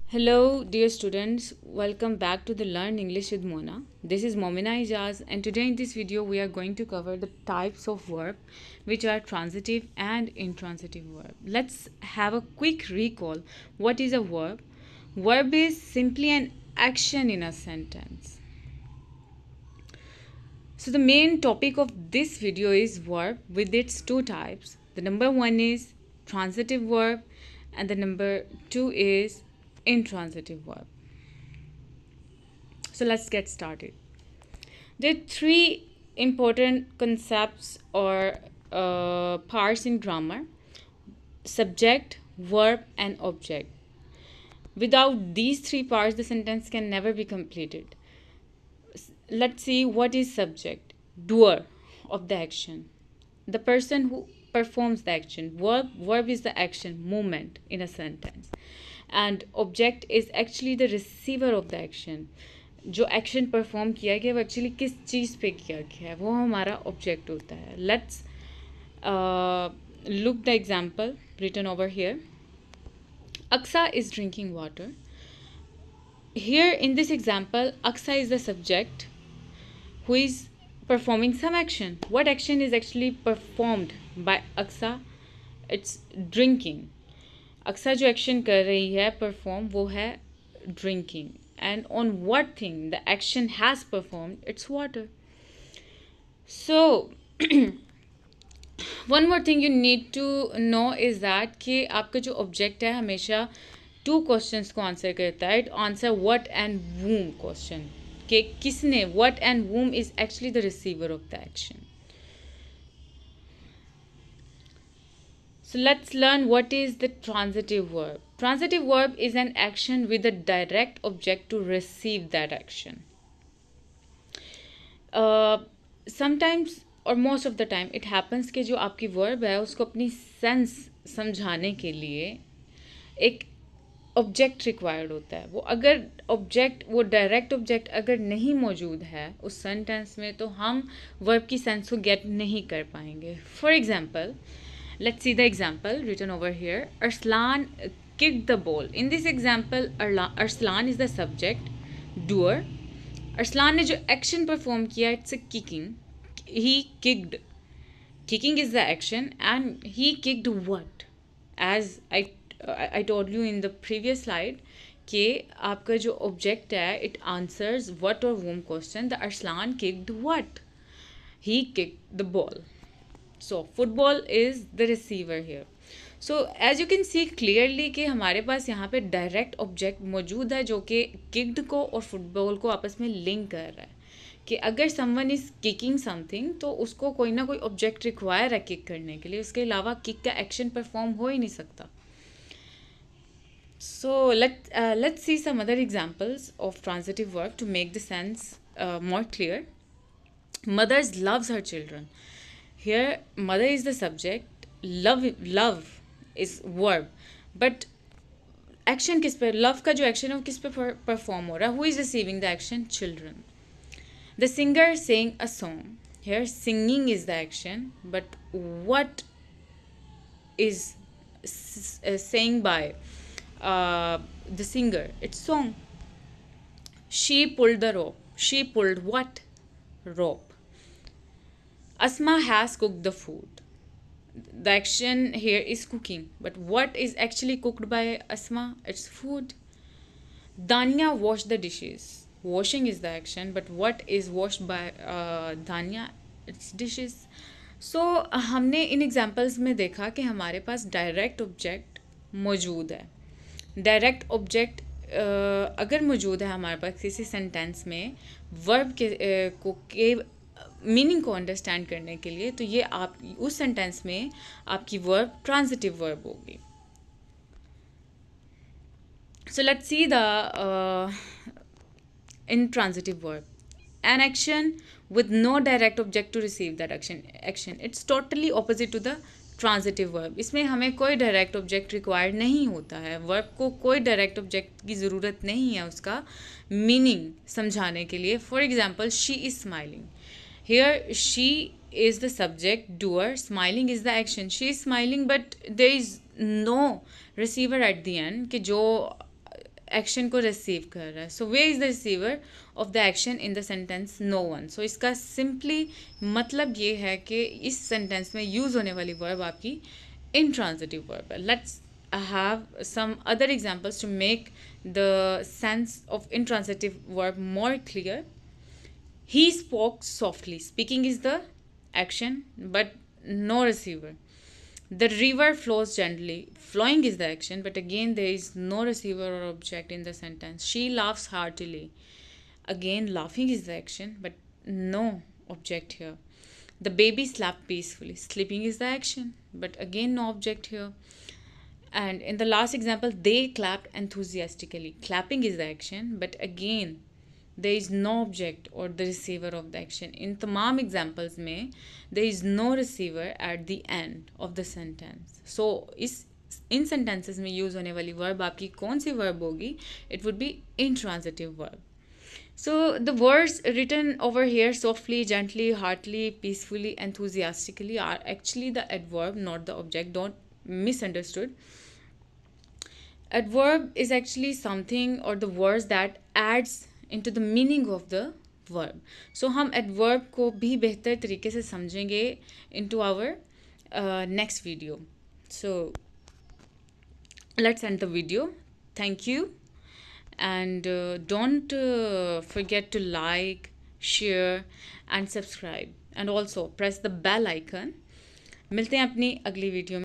Hello, dear students. Welcome back to the Learn English with Mona. This is Momina Ijaz, and today in this video we are going to cover the types of verb which are transitive and intransitive verb. Let's have a quick recall. What is a verb? Verb is simply an action in a sentence. So the main topic of this video is verb with its two types. The number one is transitive verb and the number two is intransitive verb. So let's get started. There are three important concepts or parts in grammar: subject, verb, and object. Without these three parts, the sentence can never be completed. Let's see what is subject. Doer of the action, the person who performs the action. Verb is the action, movement in a sentence, and object is actually the receiver of the action. जो action perform किया गया वो actually किस चीज़ पे किया गया है वो हमारा ऑब्जेक्ट होता है. Let's look the example written over here. Aksa is drinking water. Here in this example, Aksa is the subject who is performing some action. What action is actually performed by Aksa? It's drinking. Aksa जो action कर रही है perform वो है drinking. And on what thing the action has performed? It's water. So one more thing you need to know is that कि आपका जो object है हमेशा two questions को answer करता है. It answer what and whom question. कि किसने, what and whom is actually the receiver of the action. So let's learn what is the transitive verb. Transitive verb is an action with a direct object to receive that action. Sometimes और most of the time it happens कि जो आपकी verb है उसको अपनी sense समझाने के लिए एक ऑब्जेक्ट रिक्वायर्ड होता है. वो अगर ऑब्जेक्ट वो डायरेक्ट ऑब्जेक्ट अगर नहीं मौजूद है उस सेंटेंस में तो हम वर्ब की सेंस को गेट नहीं कर पाएंगे. For example, let's see the example written over here. Arslan kicked the ball. In this example, Arslan is the subject, doer. Arslan ने जो action perform किया, it's a kicking. He kicked. Kicking is the action, and he kicked what? As I told you in the previous slide कि आपका जो object है, it answers what or whom question. The Arslan kicked what? He kicked the ball. So football is the receiver here. So as you can see clearly कि हमारे पास यहाँ पे direct object मौजूद है जो कि किक्ड को और फुटबॉल को आपस में लिंक कर रहा है कि अगर समवन इज़ किकिंग समथिंग तो उसको कोई ना कोई ऑब्जेक्ट रिक्वायर है किक करने के लिए. उसके अलावा किक का एक्शन परफॉर्म हो ही नहीं सकता. So let's see some other examples of transitive verb to make the sense more clear. Mothers loves her children. Here mother is the subject, love is verb, but action किस पे, love का जो action है वो किस पे perform हो रहा है? Who is receiving the action? Children. The singer sang a song. Here singing is the action, but what is sang by the singer? It's song. She pulled the rope. She pulled what? Rope. Asma has cooked the food. The action here is cooking, but what is actually cooked by Asma? It's food. Danya washed the dishes. Washing is the action, but what is washed by Danya? It's dishes. So हमने इन examples में देखा कि हमारे पास direct object मौजूद है. Direct object अगर मौजूद है हमारे पास किसी सेंटेंस में वर्ब के मीनिंग को अंडरस्टैंड करने के लिए तो ये आप उस सेंटेंस में आपकी वर्ब ट्रांजिटिव वर्ब होगी. So let's see the intransitive verb. An action with no direct object to receive that action. It's totally opposite to the transitive verb. इसमें हमें कोई डायरेक्ट ऑब्जेक्ट रिक्वायर्ड नहीं होता है. वर्ब को कोई डायरेक्ट ऑब्जेक्ट की ज़रूरत नहीं है उसका मीनिंग समझाने के लिए. For example, she is smiling. Here she is the subject, doer, smiling is the action. She is smiling, but there is no receiver at the end कि जो एक्शन को रिसीव कर रहा है. So where is the receiver of the action in the sentence no one. So इसका simply मतलब ये है कि इस सेंटेंस में यूज़ होने वाली वर्ब आपकी intransitive verb. Let's have some other examples to make the sense of intransitive verb more clear. He spoke softly. Speaking is the action, but no receiver. The river flows gently. Flowing is the action, but again there is no receiver or object in the sentence. She laughs heartily. Again, laughing is the action, but no object here. The baby slept peacefully. Sleeping is the action, but again, no object here. And in the last example, they clapped enthusiastically. Clapping is the action, but again, there is no object or the receiver of the action. In tamam examples में there is no receiver at the end of the sentence. So in sentences में use होने वाली verb आपकी कौन सी verb होगी? It would be intransitive verb. So the words written over here, softly, gently, heartily, peacefully, enthusiastically, are actually the adverb, not the object. Don't misunderstood. Adverb is actually something or the words that adds into the meaning of the verb. So हम adverb को भी बेहतर तरीके से समझेंगे into our next video. So let's end the video. Thank you. And don't forget to like, share and subscribe, and also press the bell icon. मिलते हैं अपनी अगली वीडियो में.